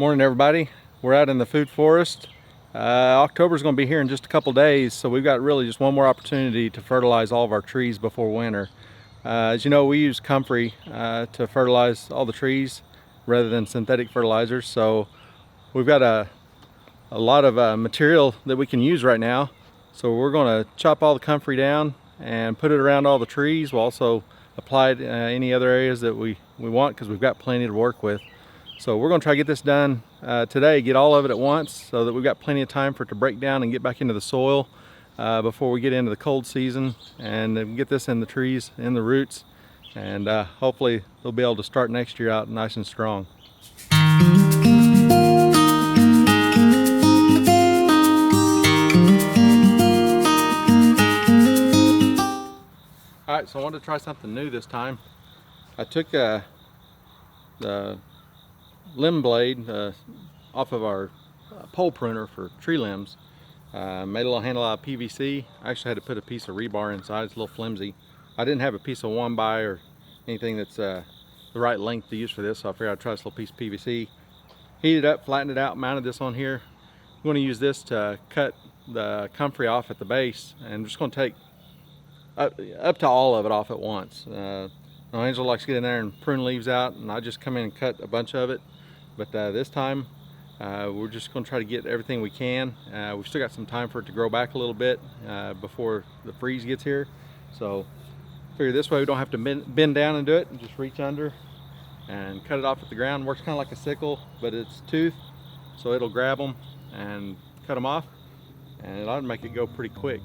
Morning everybody. We're out in the food forest. October's going to be here in just a couple days, so we've got really just one more opportunity to fertilize all of our trees before winter. As you know, we use Comfrey to fertilize all the trees rather than synthetic fertilizers, so we've got a lot of material that we can use right now. So we're going to chop all the Comfrey down and put it around all the trees. We'll also apply it any other areas that we want, because we've got plenty to work with. So we're going to try to get this done today, get all of it at once, so that we've got plenty of time for it to break down and get back into the soil before we get into the cold season, and then get this in the trees, in the roots, and hopefully they'll be able to start next year out nice and strong. Alright, so I wanted to try something new this time. I took the limb blade off of our pole pruner for tree limbs. Made a little handle out of PVC. I actually had to put a piece of rebar inside. It's a little flimsy. I didn't have a piece of 1x or anything that's the right length to use for this, so I figured I'd try this little piece of PVC. Heated it up, flattened it out, mounted this on here. I'm going to use this to cut the Comfrey off at the base, and I'm just going to take up to all of it off at once. Angela likes to get in there and prune leaves out, and I just come in and cut a bunch of it. But this time we're just going to try to get everything we can. We've still got some time for it to grow back a little bit before the freeze gets here. So figure this way we don't have to bend down and do it, and just reach under and cut it off at the ground. Works kind of like a sickle, but it's toothed, so it'll grab them and cut them off, and it ought to make it go pretty quick.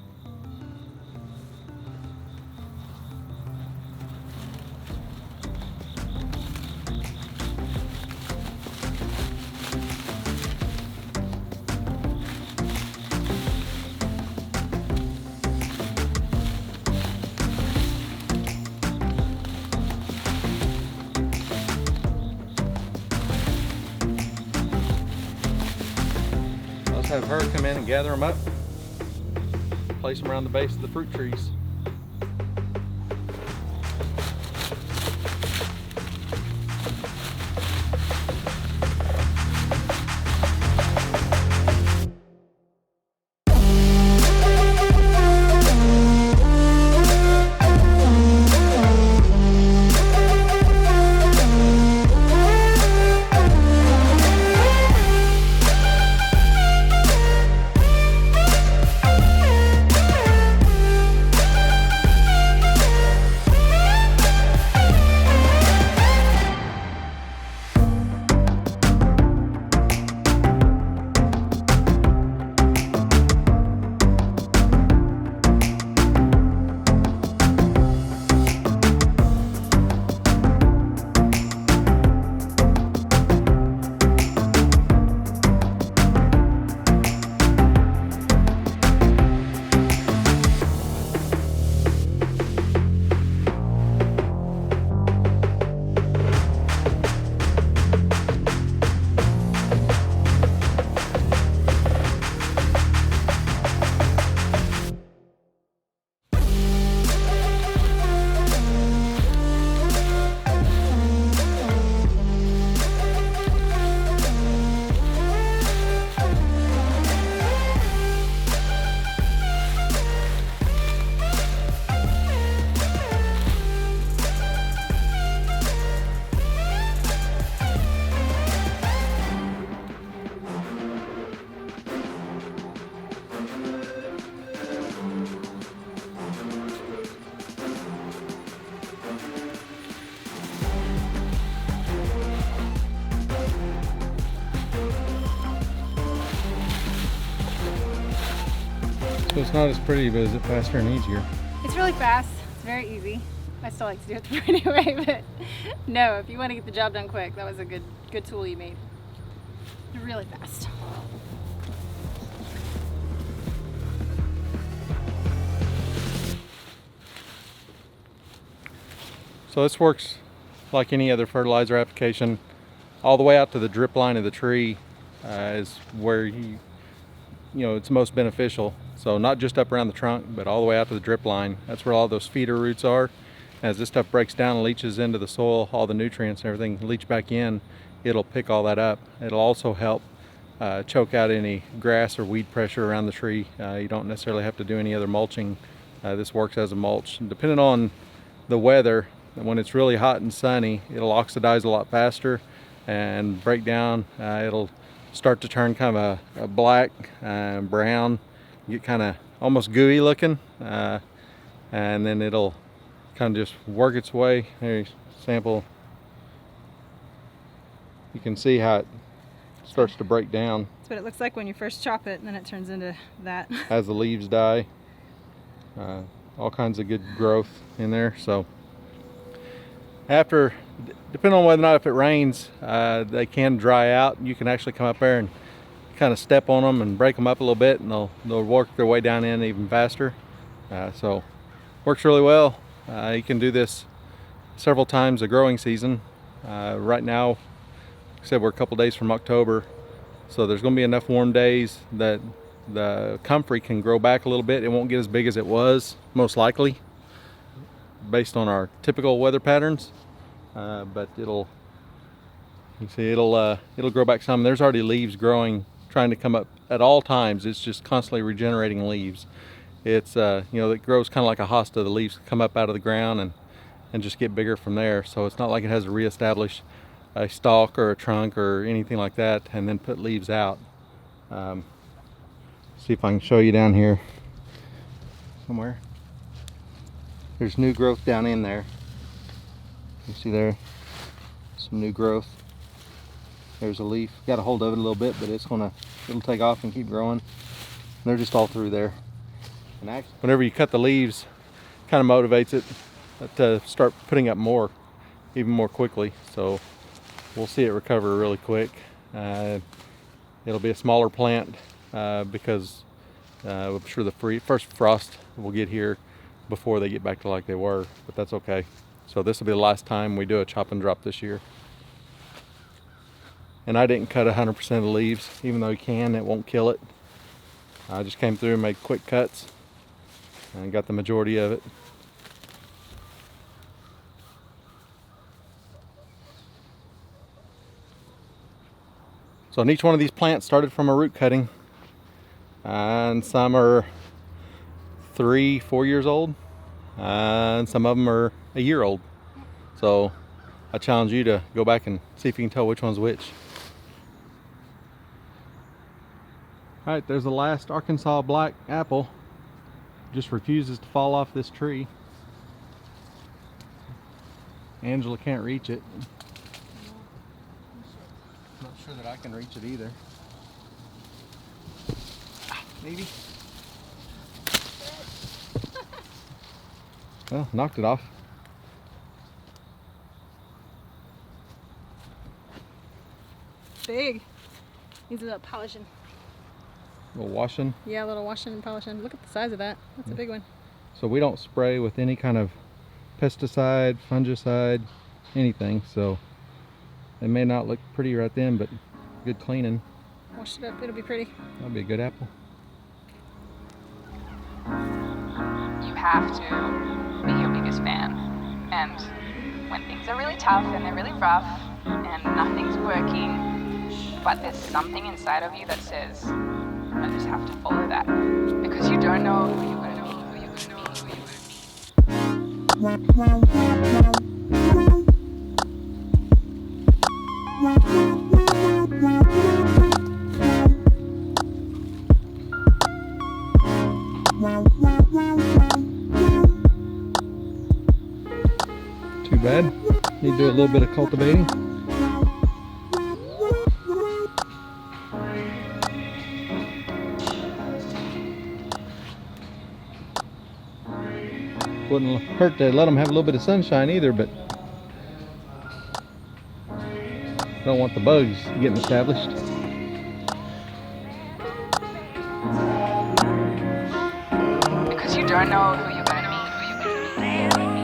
Have her come in and gather them up, place them around the base of the fruit trees. So it's not as pretty, but is it faster and easier? It's really fast. It's very easy. I still like to do it the pretty way, but no, if you want to get the job done quick, that was a good tool you made. Really fast. So this works like any other fertilizer application. All the way out to the drip line of the tree is where it's most beneficial. So not just up around the trunk, but all the way out to the drip line. That's where all those feeder roots are. As this stuff breaks down and leaches into the soil, all the nutrients and everything leach back in. it'll pick all that up. It'll also help choke out any grass or weed pressure around the tree. You don't necessarily have to do any other mulching. This works as a mulch. And depending on the weather, when it's really hot and sunny, it'll oxidize a lot faster and break down. It'll start to turn kind of a black, brown, get kind of almost gooey looking, and then it'll kind of just work its way. Here's a sample. You can see how it starts to break down. That's what it looks like when you first chop it, and then it turns into that. As the leaves die, all kinds of good growth in there. So after, depending on whether or not if it rains, they can dry out. You can actually come up there and kind of step on them and break them up a little bit, and they'll work their way down in even faster. So works really well. You can do this several times a growing season. Right now, like I said, we're a couple days from October, so there's going to be enough warm days that the comfrey can grow back a little bit. It won't get as big as it was, most likely, based on our typical weather patterns, but it'll grow back some. There's already leaves growing, trying to come up at all times. It's just constantly regenerating leaves. It's it grows kind of like a hosta. The leaves come up out of the ground and just get bigger from there. So it's not like it has to reestablish a stalk or a trunk or anything like that and then put leaves out. See if I can show you down here somewhere. There's new growth down in there. You see there, some new growth. There's a leaf. Got a hold of it a little bit, but it'll take off and keep growing. They're just all through there. And actually, whenever you cut the leaves, kind of motivates it to start putting up more, even more quickly. So we'll see it recover really quick. It'll be a smaller plant because I'm sure the first frost will get here before they get back to like they were, but that's okay. So this will be the last time we do a chop and drop this year. And I didn't cut 100% of the leaves, even though you can, it won't kill it. I just came through and made quick cuts and got the majority of it. So in each one of these plants started from a root cutting, and some are 3-4 years old, and some of them are a year old. So I challenge you to go back and see if you can tell which one's which. All right, there's the last Arkansas black apple. Just refuses to fall off this tree. Angela can't reach it. Not sure that I can reach it either. Maybe. Well, knocked it off. Big. Needs a little polishing. A little washing. Yeah, a little washing and polishing. Look at the size of that. That's a big one. So we don't spray with any kind of pesticide, fungicide, anything. So it may not look pretty right then, but good cleaning. Wash it up, it'll be pretty. That'll be a good apple. You have to be your biggest fan. And when things are really tough and they're really rough and nothing's working, but there's something inside of you that says, I just have to follow that. Because you don't know who you're going to be, who you're going to be, who you're going to be. Too bad. Need to do a little bit of cultivating. Wouldn't hurt to let them have a little bit of sunshine either, but don't want the bugs getting established. Because you don't know who you're going to be, who you're going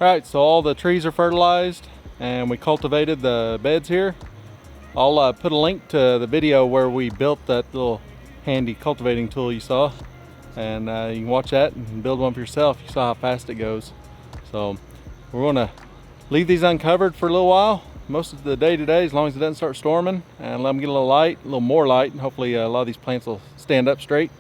Alright, so all the trees are fertilized and we cultivated the beds here. I'll put a link to the video where we built that little handy cultivating tool you saw, and you can watch that and build one for yourself. You saw how fast it goes. So we're going to leave these uncovered for a little while, most of the day today, as long as it doesn't start storming, and let them get a little light, a little more light, and hopefully a lot of these plants will stand up straight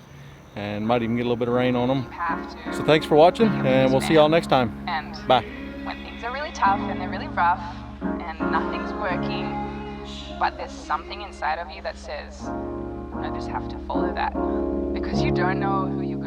and might even get a little bit of rain on them. You have to So thanks for watching, be your and we'll biggest see y'all fan. next time. And Bye. when things are really tough and they're really rough and nothing's working, but there's something inside of you that says, I just have to follow that. Because you don't know who you're